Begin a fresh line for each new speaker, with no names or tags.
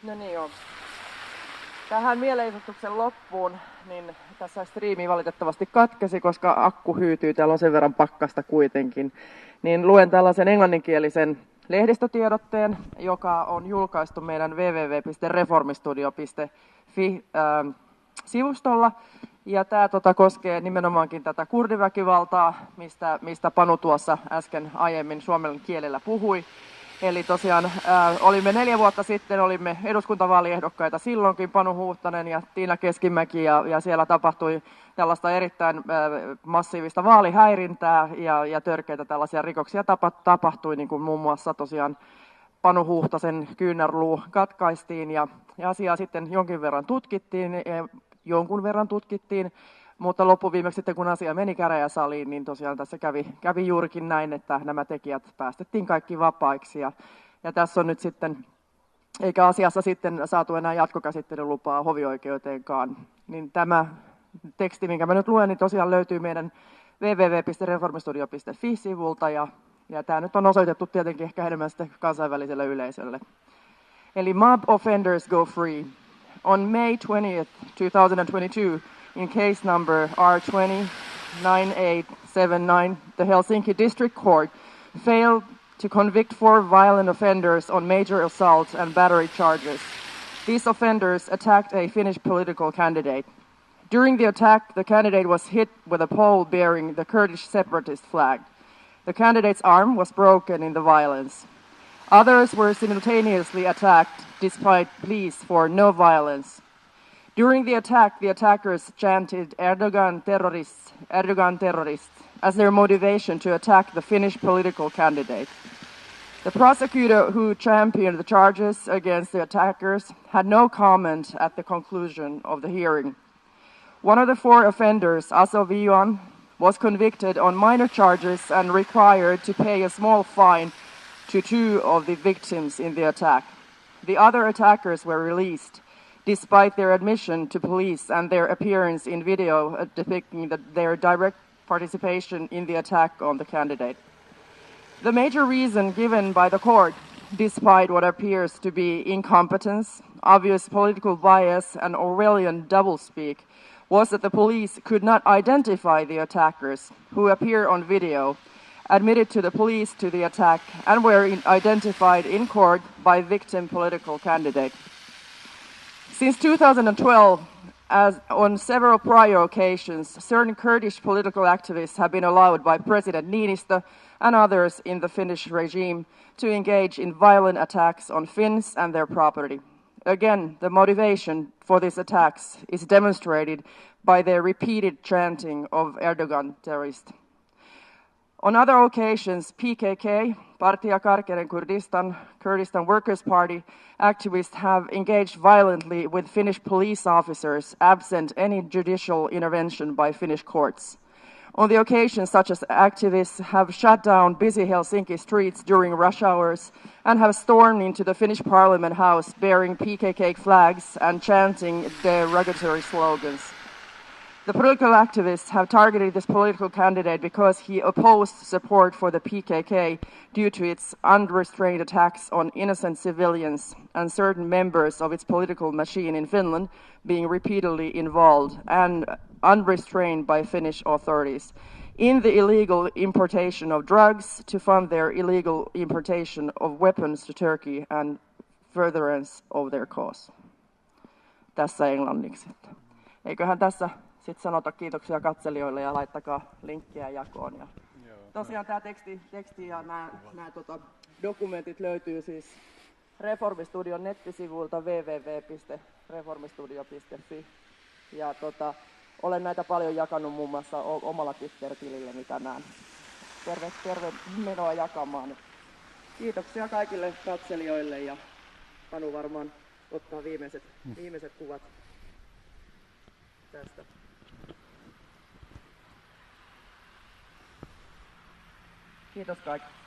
No niin joo. Tähän mielenosoituksen loppuun, niin tässä striimi valitettavasti katkesi, koska akku hyytyy, täällä on sen verran pakkasta kuitenkin. Niin luen tällaisen englanninkielisen lehdistötiedotteen, joka on julkaistu meidän www.reformistudio.fi-sivustolla. Ja tämä koskee nimenomaankin tätä kurdiväkivaltaa, mistä Panu tuossa äsken aiemmin suomen kielellä puhui. Eli tosiaan olimme 4 vuotta sitten, olimme eduskuntavaaliehdokkaita silloinkin, Panu Huuhtanen ja Tiina Keskimäki, ja siellä tapahtui tällaista erittäin massiivista vaalihäirintää ja törkeitä tällaisia rikoksia tapahtui, niin kuin muun muassa tosiaan Panu Huuhtasen kyynärluu katkaistiin ja asiaa sitten jonkun verran tutkittiin, mutta loppuviimeksi sitten kun asia meni käräjäsaliin, niin tosiaan tässä kävi juurikin näin, että nämä tekijät päästettiin kaikki vapaiksi. Ja tässä on nyt sitten, eikä asiassa sitten saatu enää jatkokäsittelylupaa hovioikeuteenkaan, niin tämä teksti, minkä mä nyt luen, niin tosiaan löytyy meidän www.reformistudio.fi-sivulta, ja tämä nyt on osoitettu tietenkin ehkä enemmän sitten kansainväliselle yleisölle. Eli mob offenders go free. On May 20th, 2022, in case number R20-9879, the Helsinki District Court failed to convict 4 violent offenders on major assault and battery charges. These offenders attacked a Finnish political candidate. During the attack, the candidate was hit with a pole bearing the Kurdish separatist flag. The candidate's arm was broken in the violence. Others were simultaneously attacked despite pleas for no violence. During the attack, the attackers chanted Erdogan terrorists, as their motivation to attack the Finnish political candidate. The prosecutor who championed the charges against the attackers had no comment at the conclusion of the hearing. One of the 4 offenders, Aso Vion, was convicted on minor charges and required to pay a small fine to 2 of the victims in the attack. The other attackers were released, despite their admission to police and their appearance in video depicting their direct participation in the attack on the candidate. The major reason given by the court, despite what appears to be incompetence, obvious political bias, and Orwellian doublespeak, was that the police could not identify the attackers, who appear on video, admitted to the police to the attack, and were identified in court by victim political candidate. Since 2012, as on several prior occasions, certain Kurdish political activists have been allowed by President Niinistö and others in the Finnish regime to engage in violent attacks on Finns and their property. Again, the motivation for these attacks is demonstrated by their repeated chanting of Erdogan terrorist. On other occasions, PKK, Partia Karkerin Kurdistan Workers' Party, activists have engaged violently with Finnish police officers absent any judicial intervention by Finnish courts. On the occasions such as activists have shut down busy Helsinki streets during rush hours and have stormed into the Finnish Parliament House bearing PKK flags and chanting derogatory slogans. The political activists have targeted this political candidate because he opposed support for the PKK due to its unrestrained attacks on innocent civilians and certain members of its political machine in Finland being repeatedly involved and unrestrained by Finnish authorities in the illegal importation of drugs to fund their illegal importation of weapons to Turkey and furtherance of their cause. Tässä englanniksi. Eiköhän tässä sitten sanota kiitoksia katselijoille ja laittakaa linkkiä jakoon. Ja tosiaan tämä teksti ja nämä dokumentit löytyy siis Reformistudion nettisivuilta www.reformistudio.fi. Ja olen näitä paljon jakanut muun muassa omalla Twitter-tilillä, mitä näen. Terve menoa jakamaan. Kiitoksia kaikille katselijoille ja Panu varmaan ottaa viimeiset kuvat tästä. Kiitos kaikille.